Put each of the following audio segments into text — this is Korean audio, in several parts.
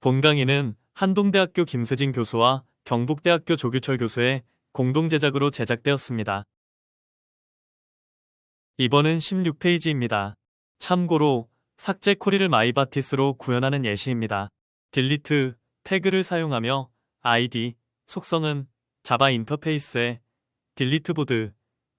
본 강의는 한동대학교 김세진 교수와 경북대학교 조규철 교수의 공동 제작으로 제작되었습니다. 이번은 16페이지입니다. 참고로 삭제 쿼리를 마이바티스로 구현하는 예시입니다. 딜리트 태그를 사용하며 id 속성은 자바 인터페이스에 딜리트 보드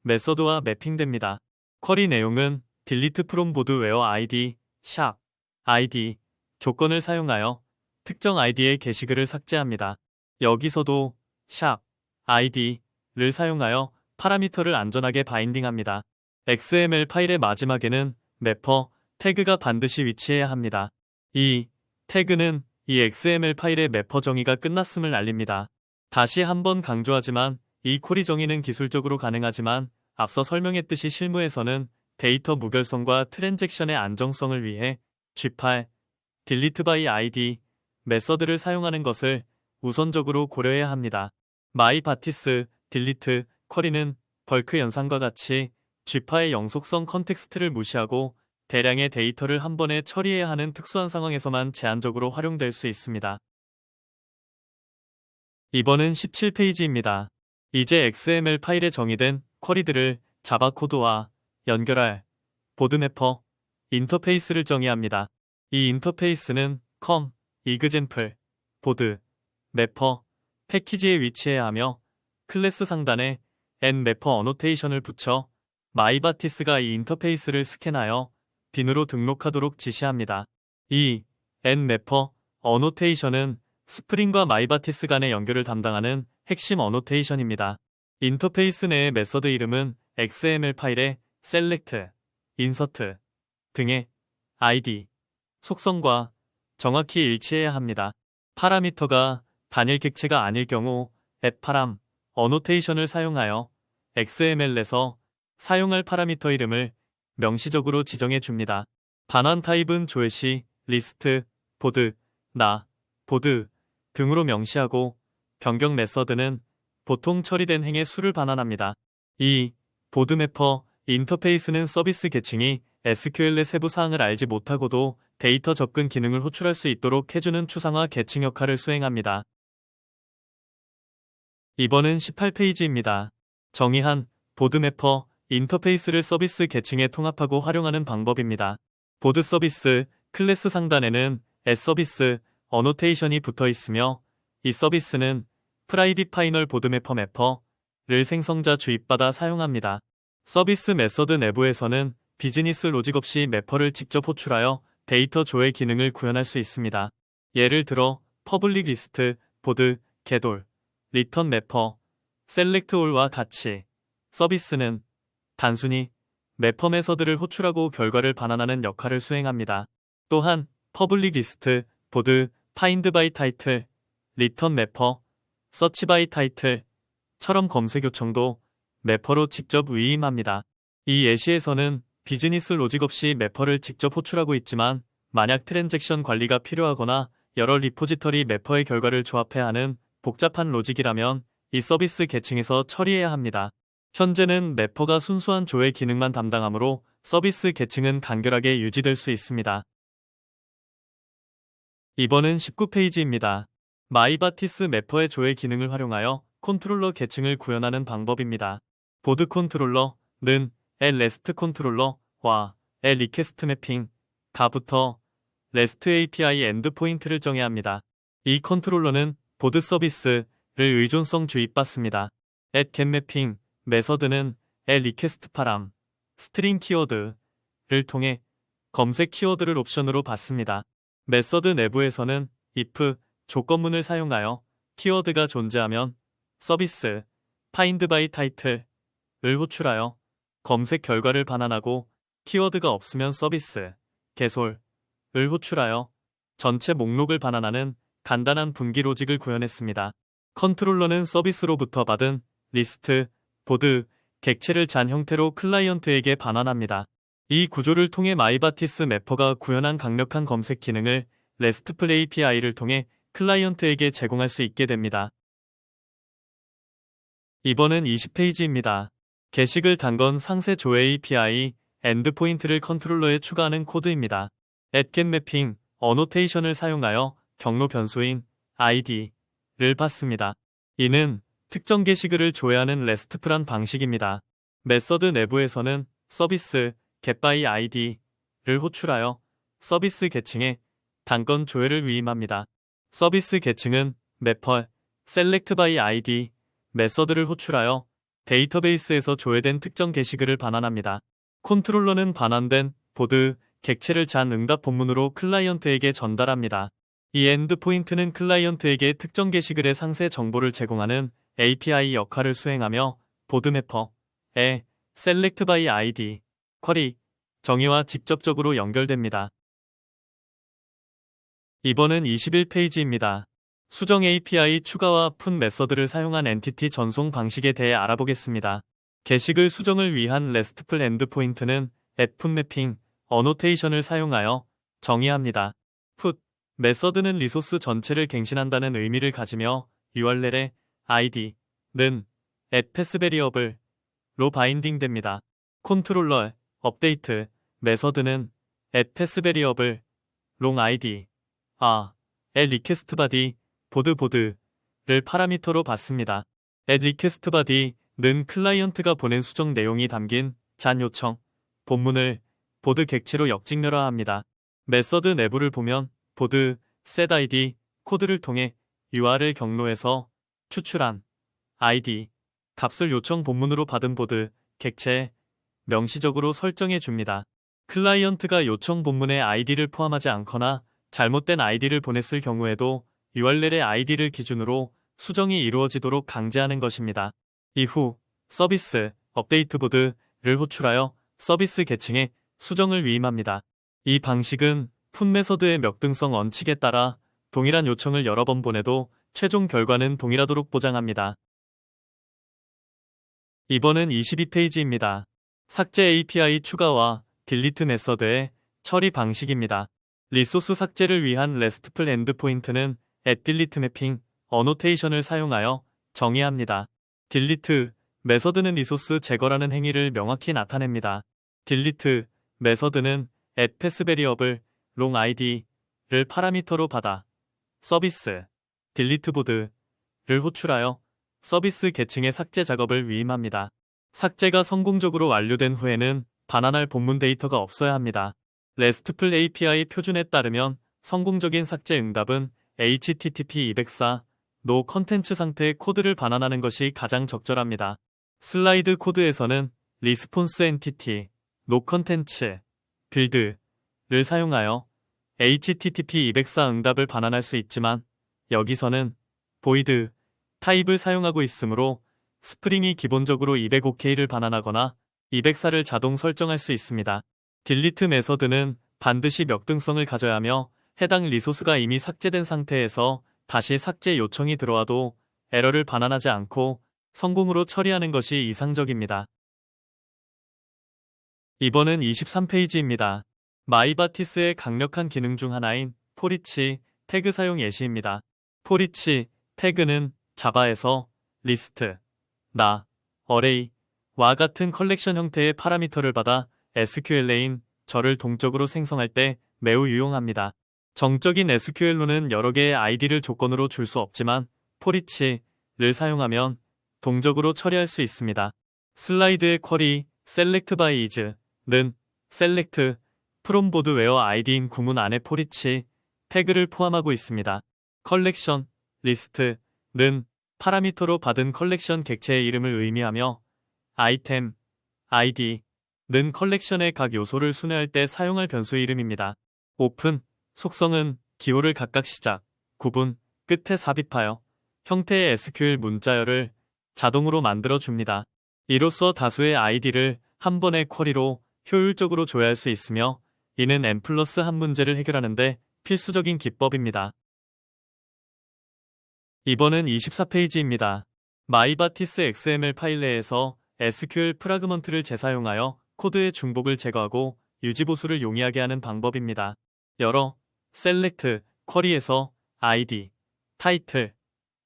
메서드와 매핑됩니다. 쿼리 내용은 딜리트 프롬 보드 웨어 id 샵 id 조건을 사용하여 특정 id의 게시글을 삭제합니다. 여기서도 샵 id를 사용하여 파라미터를 안전하게 바인딩합니다. XML 파일의 마지막에는 매퍼 태그가 반드시 위치해야 합니다. 이 태그는 이 XML 파일의 매퍼 정의가 끝났음을 알립니다. 다시 한번 강조하지만 이 쿼리 정의는 기술적으로 가능하지만 앞서 설명했듯이 실무에서는 데이터 무결성과 트랜잭션의 안정성을 위해 G8, delete by id 메서드를 사용하는 것을 우선적으로 고려해야 합니다. 마이바티스 delete 쿼리는 벌크 연산과 같이 G파의 영속성 컨텍스트를 무시하고 대량의 데이터를 한 번에 처리해야 하는 특수한 상황에서만 제한적으로 활용될 수 있습니다. 이번은 17페이지입니다. 이제 XML 파일에 정의된 쿼리들을 자바 코드와 연결할 보드매퍼 인터페이스를 정의합니다. 이 인터페이스는 com, example, 보드, 매퍼, 패키지에 위치해야 하며 클래스 상단에 n매퍼 어노테이션을 붙여 마이바티스가 이 인터페이스를 스캔하여 빈으로 등록하도록 지시합니다. 이 n매퍼 어노테이션은 스프링과 마이바티스 간의 연결을 담당하는 핵심 어노테이션입니다. 인터페이스 내의 메서드 이름은 XML 파일의 select, insert 등의 id, 속성과 정확히 일치해야 합니다. 파라미터가 단일 객체가 아닐 경우 appparam 어노테이션을 사용하여 XML에서 사용할 파라미터 이름을 명시적으로 지정해 줍니다. 반환 타입은 조회시, 리스트, 보드, 나, 보드 등으로 명시하고 변경 메서드는 보통 처리된 행의 수를 반환합니다. 이 보드매퍼 인터페이스는 서비스 계층이 SQL의 세부 사항을 알지 못하고도 데이터 접근 기능을 호출할 수 있도록 해주는 추상화 계층 역할을 수행합니다. 이번은 18페이지입니다. 정의한 보드매퍼 인터페이스를 서비스 계층에 통합하고 활용하는 방법입니다. 보드 서비스 클래스 상단에는 s서비스 어노테이션이 붙어 있으며 이 서비스는 프라이빗 파이널 보드매퍼 매퍼를 생성자 주입받아 사용합니다. 서비스 메서드 내부에서는 비즈니스 로직 없이 매퍼를 직접 호출하여 데이터 조회 기능을 구현할 수 있습니다. 예를 들어 퍼블릭 리스트, 보드, getAll, return 매퍼, select all과 같이 서비스는 단순히 매퍼 메서드를 호출하고 결과를 반환하는 역할을 수행합니다. 또한 퍼블릭 리스트, 보드, find by title, return 매퍼, search by title처럼 검색 요청도 매퍼로 직접 위임합니다. 이 예시에서는 비즈니스 로직 없이 매퍼를 직접 호출하고 있지만 만약 트랜잭션 관리가 필요하거나 여러 리포지터리 매퍼의 결과를 조합해야 하는 복잡한 로직이라면 이 서비스 계층에서 처리해야 합니다. 현재는 매퍼가 순수한 조회 기능만 담당하므로 서비스 계층은 간결하게 유지될 수 있습니다. 이번은 19페이지입니다. 마이바티스 매퍼의 조회 기능을 활용하여 컨트롤러 계층을 구현하는 방법입니다. 보드 컨트롤러는 REST 컨트롤러와 리퀘스트 매핑 가부터 REST API 엔드포인트를 정해야 합니다. 이 컨트롤러는 보드 서비스를 의존성 주입받습니다. getMapping 메서드는 request param 스트링 키워드를 통해 검색 키워드를 옵션으로 받습니다. 메서드 내부에서는 if 조건문을 사용하여 키워드가 존재하면 서비스 find by title을 호출하여 검색 결과를 반환하고 키워드가 없으면 서비스 getAll을 호출하여 전체 목록을 반환하는 간단한 분기 로직을 구현했습니다. 컨트롤러는 서비스로부터 받은 리스트, 보드, 객체를 잔 형태로 클라이언트에게 반환합니다. 이 구조를 통해 마이바티스 매퍼가 구현한 강력한 검색 기능을 RESTful API를 통해 클라이언트에게 제공할 수 있게 됩니다. 이번은 20페이지입니다. 게시글 단건 상세 조회 API 엔드포인트를 컨트롤러에 추가하는 코드입니다. getMapping 어노테이션을 사용하여 경로 변수인 id를 받습니다. 이는 특정 게시글을 조회하는 RESTful한 방식입니다. 메서드 내부에서는 서비스 getById를 호출하여 서비스 계층에 단건 조회를 위임합니다. 서비스 계층은 mapper selectById 메서드를 호출하여 데이터베이스에서 조회된 특정 게시글을 반환합니다. 컨트롤러는 반환된 보드 객체를 잔 응답 본문으로 클라이언트에게 전달합니다. 이 엔드포인트는 클라이언트에게 특정 게시글의 상세 정보를 제공하는 API 역할을 수행하며 보드매퍼의 selectById 쿼리 정의와 직접적으로 연결됩니다. 이번은 21페이지입니다. 수정 API 추가와 푼 메서드를 사용한 엔티티 전송 방식에 대해 알아보겠습니다. 게시글 수정을 위한 RESTful 엔드포인트는 @풋매핑 어노테이션을 사용하여 정의합니다. put 메서드는 리소스 전체를 갱신한다는 의미를 가지며 URL의 id는 @passVariable로 바인딩됩니다. 컨트롤러 update 메서드는 @passVariable long_id requestBody 보드를 파라미터로 받습니다. requestBody는 클라이언트가 보낸 수정 내용이 담긴 잔 요청 본문을 보드 객체로 역직렬화합니다. 메서드 내부를 보면 보드 setID 코드를 통해 URL 경로에서 추출한 ID 값을 요청 본문으로 받은 보드 객체에 명시적으로 설정해 줍니다. 클라이언트가 요청 본문에 ID를 포함하지 않거나 잘못된 ID를 보냈을 경우에도 URL의 ID를 기준으로 수정이 이루어지도록 강제하는 것입니다. 이후 서비스 업데이트 보드를 호출하여 서비스 계층에 수정을 위임합니다. 이 방식은 푼 메서드의 명등성 원칙에 따라 동일한 요청을 여러 번 보내도 최종 결과는 동일하도록 보장합니다. 이번은 22페이지입니다. 삭제 API 추가와 딜리트 메서드의 처리 방식입니다. 리소스 삭제를 위한 RESTful 엔드포인트는 @deleteMapping 어노테이션을 사용하여 정의합니다. 딜리트 메서드는 리소스 제거라는 행위를 명확히 나타냅니다. 딜리트 메서드는 @passVariable long_id를 파라미터로 받아 서비스 딜리트 보드를 호출하여 서비스 계층의 삭제 작업을 위임합니다. 삭제가 성공적으로 완료된 후에는 반환할 본문 데이터가 없어야 합니다. RESTful API 표준에 따르면 성공적인 삭제 응답은 HTTP 204 no 컨텐츠 상태의 코드를 반환하는 것이 가장 적절합니다. 슬라이드 코드에서는 리스폰스 엔티티 no 컨텐츠 빌드를 사용하여 HTTP 204 응답을 반환할 수 있지만 여기서는 void 타입을 사용하고 있으므로 스프링이 기본적으로 205K를 반환하거나 204를 자동 설정할 수 있습니다. 딜리트 메서드는 반드시 명등성을 가져야 하며 해당 리소스가 이미 삭제된 상태에서 다시 삭제 요청이 들어와도 에러를 반환하지 않고 성공으로 처리하는 것이 이상적입니다. 이번은 23페이지입니다. 마이바티스의 강력한 기능 중 하나인 포리치 태그 사용 예시입니다. 포리치 태그는 자바에서 리스트, 나, 어레이와 같은 컬렉션 형태의 파라미터를 받아 SQL에인 절을 동적으로 생성할 때 매우 유용합니다. 정적인 SQL로는 여러 개의 ID를 조건으로 줄 수 없지만 포리치를 사용하면 동적으로 처리할 수 있습니다. 슬라이드의 쿼리 selectByIs는 select from board where ID인 구문 안에 포리치 태그를 포함하고 있습니다. 컬렉션 리스트는 파라미터로 받은 컬렉션 객체의 이름을 의미하며 아이템 id는 컬렉션의 각 요소를 순회할 때 사용할 변수의 이름입니다. 오픈 속성은 기호를 각각 시작, 구분, 끝에 삽입하여 형태의 SQL 문자열을 자동으로 만들어 줍니다. 이로써 다수의 ID를 한 번의 쿼리로 효율적으로 조회할 수 있으며 이는 N+1 문제를 해결하는데 필수적인 기법입니다. 이번은 24페이지입니다. 마이바티스 XML 파일 내에서 SQL 프라그먼트를 재사용하여 코드의 중복을 제거하고 유지보수를 용이하게 하는 방법입니다. 여러 select 쿼리에서 ID, 타이틀,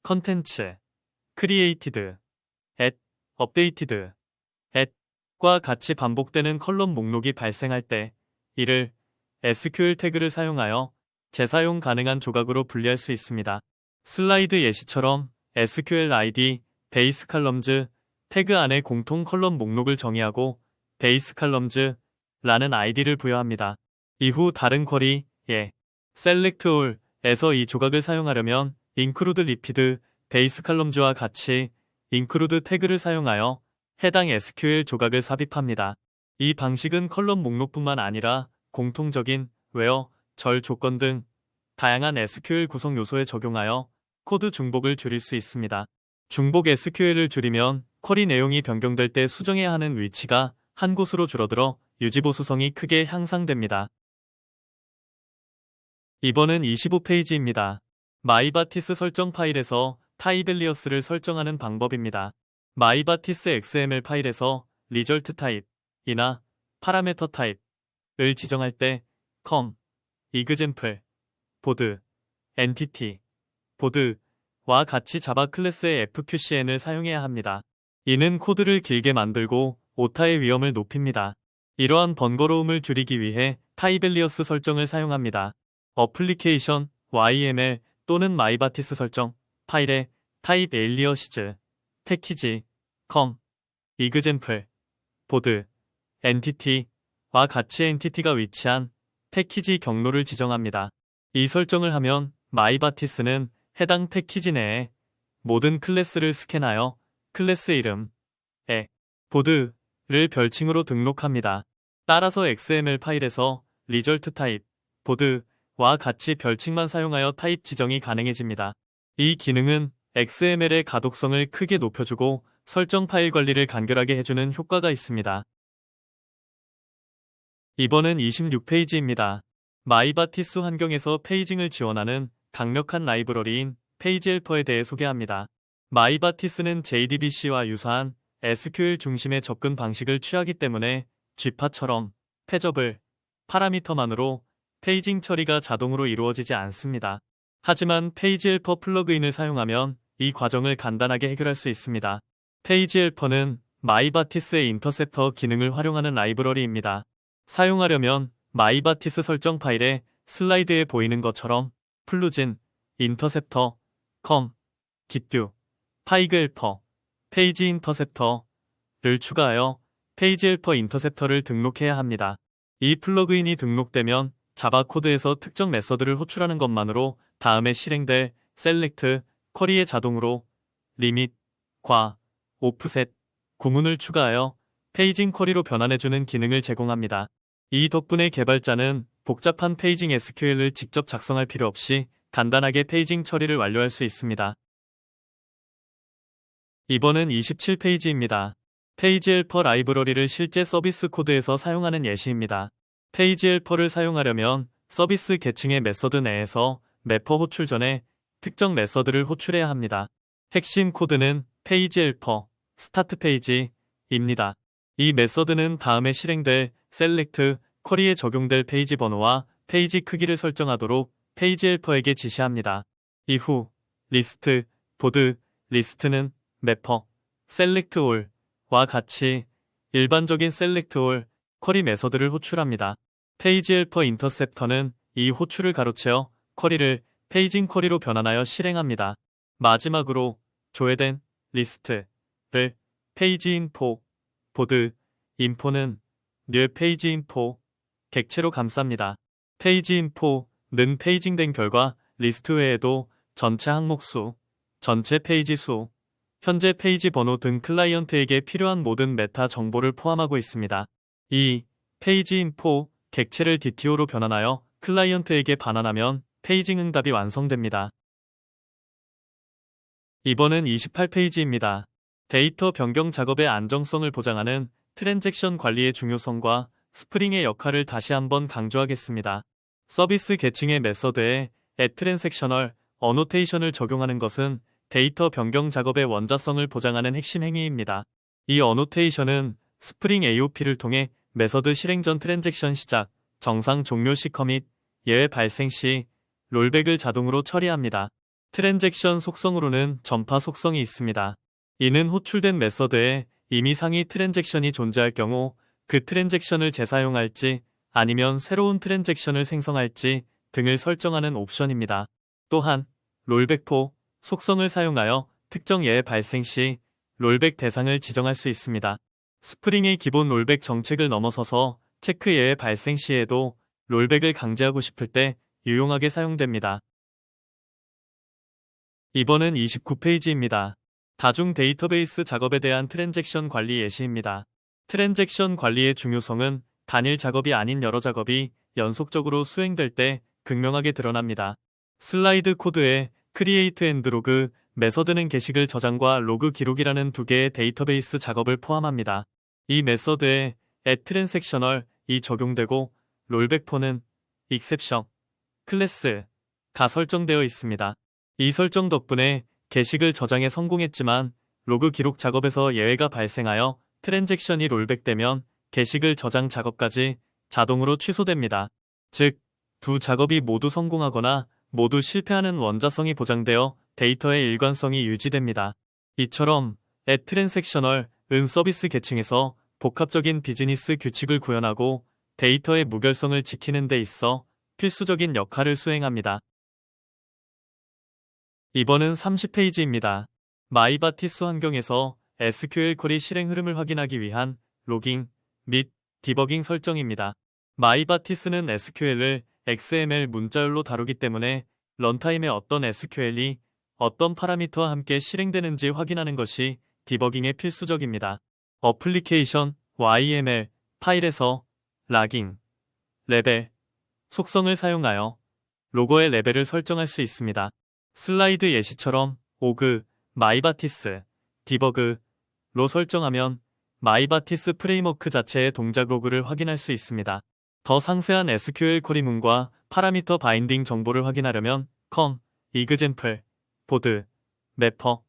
컨텐츠, created, updated, 과 같이 반복되는 컬럼 목록이 발생할 때 이를 SQL 태그를 사용하여 재사용 가능한 조각으로 분리할 수 있습니다. 슬라이드 예시처럼 SQL ID, 베이스 칼럼즈, 태그 안에 공통 컬럼 목록을 정의하고 베이스 칼럼즈 라는 아이디를 부여합니다. 이후 다른 쿼리에 select all에서 이 조각을 사용하려면 include repeat 베이스 칼럼즈와 같이 include 태그를 사용하여 해당 SQL 조각을 삽입합니다. 이 방식은 컬럼 목록뿐만 아니라 공통적인 where, 절 조건 등 다양한 SQL 구성 요소에 적용하여 코드 중복을 줄일 수 있습니다. 중복 SQL을 줄이면 쿼리 내용이 변경될 때 수정해야 하는 위치가 한 곳으로 줄어들어 유지보수성이 크게 향상됩니다. 이번은 25페이지입니다. 마이바티스 설정 파일에서 타입앨리어스를 설정하는 방법입니다. 마이바티스 XML 파일에서 result type이나 parameter type을 지정할 때 com, example, board, entity, board와 같이 자바 클래스의 FQCN을 사용해야 합니다. 이는 코드를 길게 만들고 오타의 위험을 높입니다. 이러한 번거로움을 줄이기 위해 타입앨리어스 설정을 사용합니다. 어플리케이션, YML 또는 마이바티스 설정, 파일에 타입 에일리어시즈, 패키지, com, example, board, entity와 같이 엔티티가 위치한 패키지 경로를 지정합니다. 이 설정을 하면 마이바티스는 해당 패키지 내에 모든 클래스를 스캔하여 클래스 이름에 보드를 별칭으로 등록합니다. 따라서 XML 파일에서 result type, 보드와 같이 별칭만 사용하여 타입 지정이 가능해집니다. 이 기능은 XML의 가독성을 크게 높여주고 설정 파일 관리를 간결하게 해주는 효과가 있습니다. 이번은 26페이지입니다. 마이바티스 환경에서 페이징을 지원하는 강력한 라이브러리인 페이지 헬퍼에 대해 소개합니다. 마이바티스는 JDBC와 유사한 SQL 중심의 접근 방식을 취하기 때문에 G파처럼 패저블 파라미터만으로 페이징 처리가 자동으로 이루어지지 않습니다. 하지만 페이지 헬퍼 플러그인을 사용하면 이 과정을 간단하게 해결할 수 있습니다. 페이지 헬퍼는 마이바티스의 인터셉터 기능을 활용하는 라이브러리입니다. 사용하려면 마이바티스 설정 파일에 슬라이드에 보이는 것처럼 플루진, 인터셉터, com, git, 파이그 헬퍼, 페이지 인터셉터를 추가하여 페이지 헬퍼 인터셉터를 등록해야 합니다. 이 플러그인이 등록되면 자바 코드에서 특정 메서드를 호출하는 것만으로 다음에 실행될 select, 쿼리에 자동으로 limit, 과 offset, 구문을 추가하여 페이징 쿼리로 변환해주는 기능을 제공합니다. 이 덕분에 개발자는 복잡한 페이징 SQL을 직접 작성할 필요 없이 간단하게 페이징 처리를 완료할 수 있습니다. 이번은 27페이지입니다. 페이지 헬퍼 라이브러리를 실제 서비스 코드에서 사용하는 예시입니다. 페이지 헬퍼를 사용하려면 서비스 계층의 메서드 내에서 매퍼 호출 전에 특정 메서드를 호출해야 합니다. 핵심 코드는 페이지 헬퍼, 스타트 페이지입니다. 이 메서드는 다음에 실행될 select, 쿼리에 적용될 페이지 번호와 페이지 크기를 설정하도록 페이지 헬퍼에게 지시합니다. 이후 list, board, list는 매퍼, select all와 같이 일반적인 select all, 쿼리 메서드를 호출합니다. 페이지 헬퍼 인터셉터는 이 호출을 가로채어 쿼리를 페이징 쿼리로 변환하여 실행합니다. 마지막으로 조회된 리스트를 페이지 인포, 보드, 인포는 new 페이지 인포, 객체로 감쌉니다. 페이지 인포는 페이징된 결과 리스트 외에도 전체 항목 수, 전체 페이지 수, 현재 페이지 번호 등 클라이언트에게 필요한 모든 메타 정보를 포함하고 있습니다. 이 페이지 인포, 객체를 DTO로 변환하여 클라이언트에게 반환하면 페이징 응답이 완성됩니다. 이번은 28페이지입니다. 데이터 변경 작업의 안정성을 보장하는 트랜잭션 관리의 중요성과 스프링의 역할을 다시 한번 강조하겠습니다. 서비스 계층의 메서드에 atTransactional 어노테이션을 적용하는 것은 데이터 변경 작업의 원자성을 보장하는 핵심 행위입니다. 이 어노테이션은 스프링 AOP를 통해 메서드 실행 전 트랜잭션 시작, 정상 종료 시 커밋, 예외 발생 시 롤백을 자동으로 처리합니다. 트랜잭션 속성으로는 전파 속성이 있습니다. 이는 호출된 메서드에 이미 상위 트랜잭션이 존재할 경우 그 트랜잭션을 재사용할지 아니면 새로운 트랜잭션을 생성할지 등을 설정하는 옵션입니다. 또한 롤백포 속성을 사용하여 특정 예의 발생 시 롤백 대상을 지정할 수 있습니다. 스프링의 기본 롤백 정책을 넘어서서 체크 예의 발생 시에도 롤백을 강제하고 싶을 때 유용하게 사용됩니다. 이번은 29페이지입니다. 다중 데이터베이스 작업에 대한 트랜잭션 관리 예시입니다. 트랜잭션 관리의 중요성은 단일 작업이 아닌 여러 작업이 연속적으로 수행될 때 극명하게 드러납니다. 슬라이드 코드에 create and log 메서드는 게시글 저장과 로그 기록이라는 두 개의 데이터베이스 작업을 포함합니다. 이 메서드에 add transactional이 적용되고 롤백포는 exception, 클래스가 설정되어 있습니다. 이 설정 덕분에 게시글 저장에 성공했지만 로그 기록 작업에서 예외가 발생하여 트랜잭션이 롤백되면 게시글 저장 작업까지 자동으로 취소됩니다. 즉, 두 작업이 모두 성공하거나 모두 실패하는 원자성이 보장되어 데이터의 일관성이 유지됩니다. 이처럼 add transactional은 서비스 계층에서 복합적인 비즈니스 규칙을 구현하고 데이터의 무결성을 지키는 데 있어 필수적인 역할을 수행합니다. 이번은 30페이지입니다. 마이바티스 환경에서 SQL 쿼리 실행 흐름을 확인하기 위한 로깅 및 디버깅 설정입니다. 마이바티스는 SQL을 XML 문자열로 다루기 때문에 런타임에 어떤 SQL이 어떤 파라미터와 함께 실행되는지 확인하는 것이 디버깅에 필수적입니다. 어플리케이션 YML 파일에서 라깅, 레벨, 속성을 사용하여 로거의 레벨을 설정할 수 있습니다. 슬라이드 예시처럼 오그, 마이바티스, 디버그로 설정하면 마이바티스 프레임워크 자체의 동작 로그를 확인할 수 있습니다. 더 상세한 SQL 쿼리문과 파라미터 바인딩 정보를 확인하려면 com, example, 보드, 매퍼,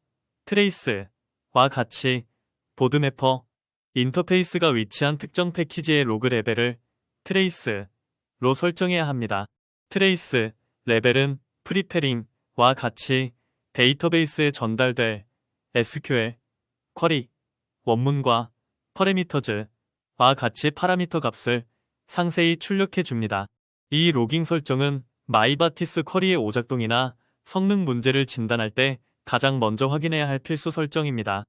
트레이스와 같이 보드 매퍼, 인터페이스가 위치한 특정 패키지의 로그 레벨을 트레이스로 설정해야 합니다. 트레이스 레벨은 프리페링과 같이 데이터베이스에 전달될 SQL, 쿼리, 원문과 퍼레미터즈와 같이 파라미터 값을 상세히 출력해 줍니다. 이 로깅 설정은 마이바티스 쿼리의 오작동이나 성능 문제를 진단할 때 가장 먼저 확인해야 할 필수 설정입니다.